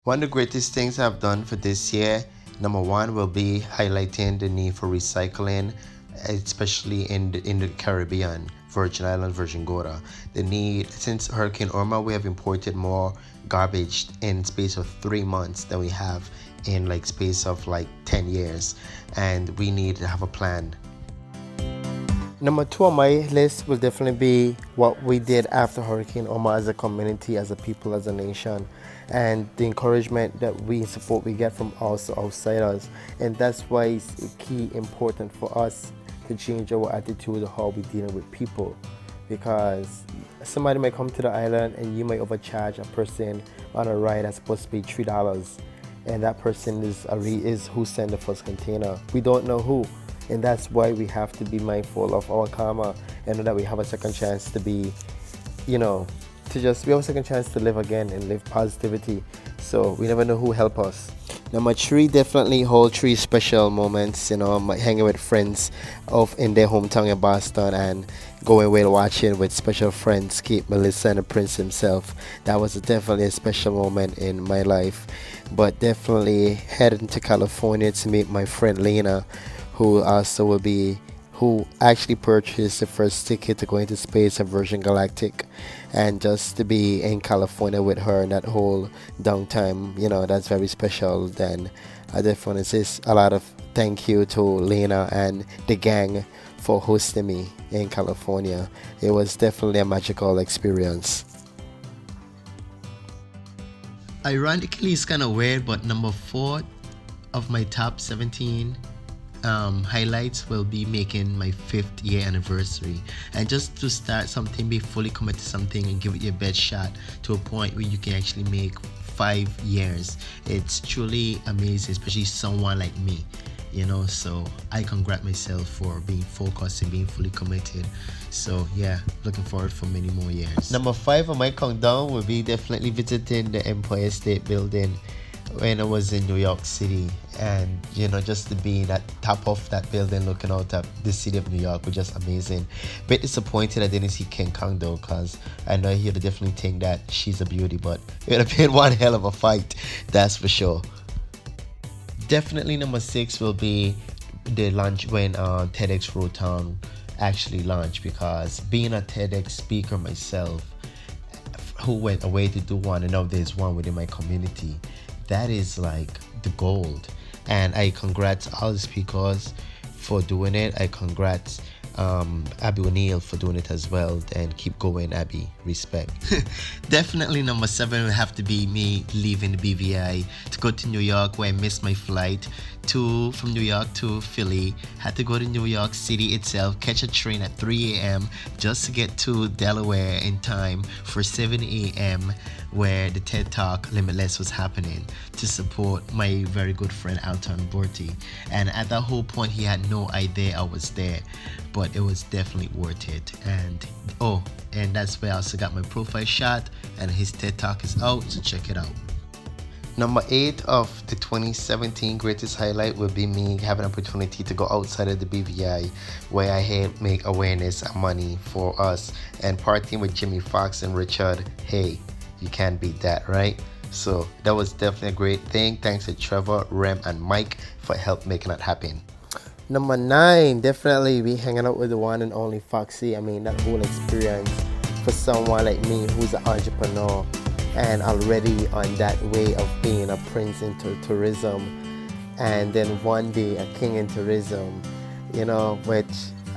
One of the greatest things I've done for this year, number one, will be highlighting the need for recycling, especially in the Caribbean, Virgin Islands, Virgin Gorda. The need, since Hurricane Irma, we have imported more garbage in space of 3 months than we have in like space of like 10 years, and we need to have a plan. Number two on my list will definitely be what we did after Hurricane Irma as a community, as a people, as a nation, and the encouragement that we support we get from also outsiders. And that's why it's key important for us to change our attitude of how we dealing with people, because somebody might come to the island and you might overcharge a person on a ride that's supposed to be $3, and that person is who sent the first container. We don't know who. And that's why we have to be mindful of our karma and know that we have a second chance to be, we have a second chance to live again and live positivity. So we never know who help us. Number three, definitely hold three special moments, hanging with friends in their hometown in Boston and going whale watching with special friends, Kate, Melissa, and the Prince himself. That was definitely a special moment in my life. But definitely heading to California to meet my friend Lena, who actually purchased the first ticket to go into space at Virgin Galactic, and just to be in California with her in that whole downtime, that's very special. Then I definitely say a lot of thank you to Lena and the gang for hosting me in California. It was definitely a magical experience. Ironically, it's kind of weird, but number 4 of my top 17 highlights will be making my 5th year anniversary, and just to start something, be fully committed to something and give it your best shot to a point where you can actually make 5 years. It's truly amazing, especially someone like me, so I congratulate myself for being focused and being fully committed. So yeah, looking forward for many more years. Number 5 on my countdown will be definitely visiting the Empire State Building when I was in New York City, and just to be at top of that building looking out at the city of New York was just amazing. Bit disappointed I didn't see King Kong though, because I know he'd definitely think that she's a beauty, but it would have been one hell of a fight, that's for sure. Definitely number 6 will be the launch when TEDx Rotown actually launched, because being a TEDx speaker myself who went away to do one, and now there's one within my community, that is like the gold. And I congrats all the speakers for doing it. I congrats Abby O'Neill for doing it as well, and keep going, Abby, respect. Definitely number 7 will have to be me leaving the BVI to go to New York, where I missed my flight from New York to Philly. Had to go to New York City itself, catch a train at 3 a.m. just to get to Delaware in time for 7 a.m. where the TED Talk Limitless was happening, to support my very good friend Alton Borty. And at that whole point, he had no idea I was there, but it was definitely worth it. And that's where I also got my profile shot, and his TED Talk is out, so check it out. Number 8 of the 2017 greatest highlight will be me having an opportunity to go outside of the BVI, where I help make awareness and money for us, and partying with Jimmy Fox and Richard. Hey, you can't beat that, right? So that was definitely a great thing. Thanks to Trevor, Rem, and Mike for help making that happen. Number 9, definitely be hanging out with the one and only Foxy. I mean, that whole experience for someone like me who's an entrepreneur and already on that way of being a prince into tourism, and then one day a king in tourism, which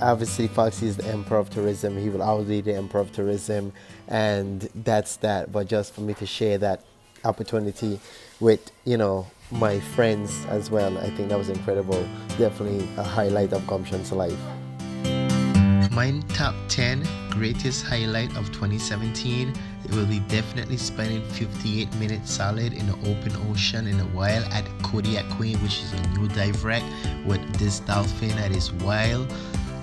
obviously Foxy is the emperor of tourism. He will always be the emperor of tourism, and that's that. But just for me to share that opportunity with my friends as well, I think that was incredible. Definitely a highlight of Gumption's life. My top 10 greatest highlight of 2017, it will be definitely spending 58 minutes solid in the open ocean in the wild at Kodiak Queen, which is a new dive wreck with this dolphin that is wild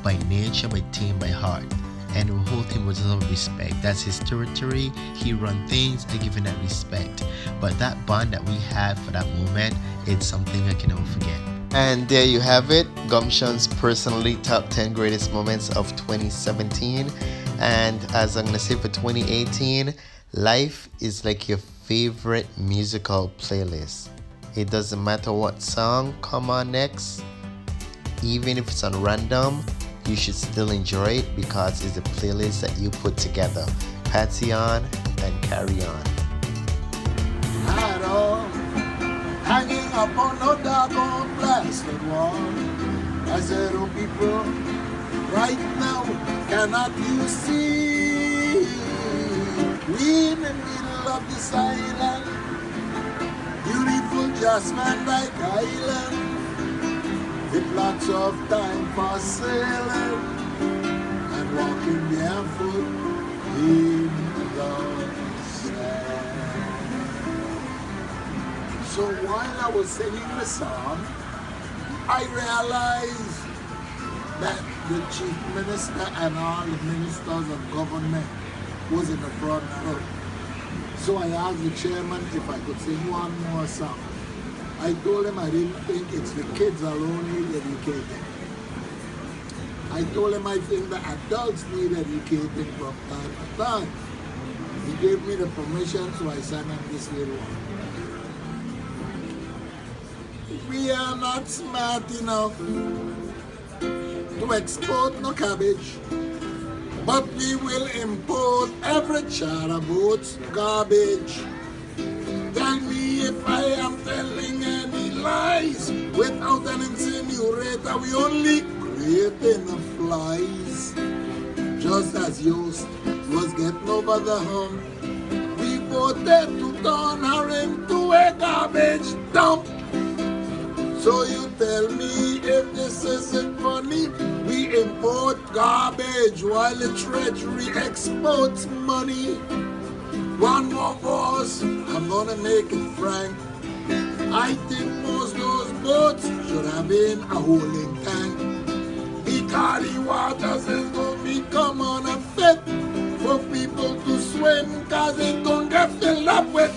by nature, by team, by heart. And the whole thing was of respect. That's his territory. He run things. I give him that respect. But that bond that we had for that moment, it's something I can never forget. And there you have it, Gumption's personally top 10 greatest moments of 2017. And as I'm gonna say for 2018, life is like your favorite musical playlist. It doesn't matter what song come on next, even if it's on random, you should still enjoy it because it's a playlist that you put together. Patsy on and carry on. Hanging up on no doggone blasted wall. I said, oh people, right now, cannot you see? We in the middle of this island, beautiful Jasmine like island, with lots of time for sailing and walking barefoot in the sand. So while I was singing the song, I realized that the chief minister and all the ministers of government was in the front row. So I asked the chairman if I could sing one more song. I told him I didn't think it's the kids alone need educating. I told him I think the adults need educating from time to time. He gave me the permission, so I sang on this little one. We are not smart enough to export no cabbage, but we will import every charter boat's garbage. Tell me if I am telling any lies. Without an incinerator, we only creating the flies. Just as Yost was getting over the hump, we voted to turn her into a garbage dump. So you tell me if this isn't funny. We import garbage while the treasury exports money. One more boss, I'm gonna make it frank. I think most those boats should have been a holding tank. Because the waters is gonna become unfit for people to swim, cause it gonna get filled up with.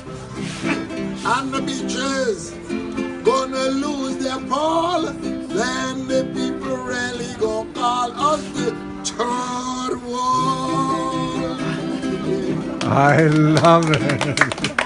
And the beaches gonna lose their ball, then the people really gonna call us the third world. I love it.